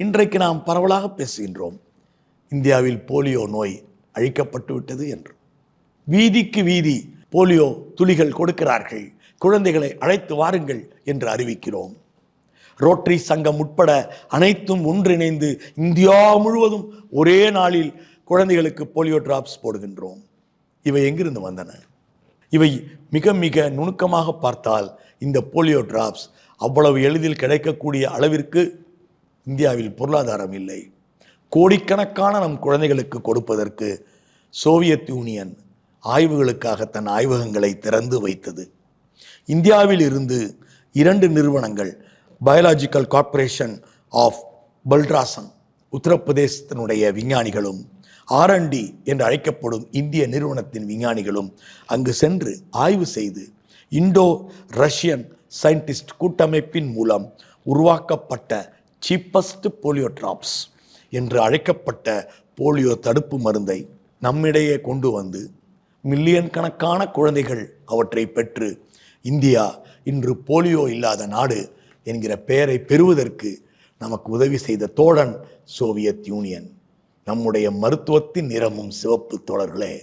இன்றைக்கு நாம் பரவலாக பேசுகின்றோம், இந்தியாவில் போலியோ நோய் அழிக்கப்பட்டு விட்டது என்று. வீதிக்கு வீதி போலியோ துளிகள் கொடுக்கிறார்கள், குழந்தைகளை அழைத்து வாருங்கள் என்று அறிவிக்கிறோம். ரோட்டரி சங்கம் உட்பட அனைத்தும் ஒன்றிணைந்து இந்தியா முழுவதும் ஒரே நாளில் குழந்தைகளுக்கு போலியோ டிராப்ஸ் போடுகின்றோம். இவை எங்கிருந்து வந்தன? இவை மிக மிக நுணுக்கமாக பார்த்தால் இந்த போலியோ டிராப்ஸ் அவ்வளவு எளிதில் கிடைக்கக்கூடிய அளவிற்கு இந்தியாவில் பொருளாதாரம் இல்லை. கோடிக்கணக்கான நம் குழந்தைகளுக்கு கொடுப்பதற்கு சோவியத் யூனியன் ஆய்வுகளுக்காக தன் ஆய்வகங்களை திறந்து வைத்தது. இந்தியாவில் இருந்து 2 நிறுவனங்கள், பயாலஜிக்கல் கார்ப்பரேஷன் ஆஃப் பல்ட்ராசன் உத்தரப்பிரதேசத்தினுடைய விஞ்ஞானிகளும் R&D என்று அழைக்கப்படும் இந்திய நிறுவனத்தின் விஞ்ஞானிகளும் அங்கு சென்று ஆய்வு செய்து இண்டோ ரஷ்யன் சயின்டிஸ்ட் கூட்டமைப்பின் மூலம் உருவாக்கப்பட்ட சீப்பஸ்ட் போலியோ டிராப்ஸ் என்று அழைக்கப்பட்ட போலியோ தடுப்பு மருந்தை நம்மிடையே கொண்டு வந்து மில்லியன் கணக்கான குழந்தைகள் அவற்றை பெற்று இந்தியா இன்று போலியோ இல்லாத நாடு என்கிற பெயரை பெறுவதற்கு நமக்கு உதவி செய்த தோழன் சோவியத் யூனியன். நம்முடைய மருத்துவத்தின் நிறமும் சிவப்பு, தோழர்களே.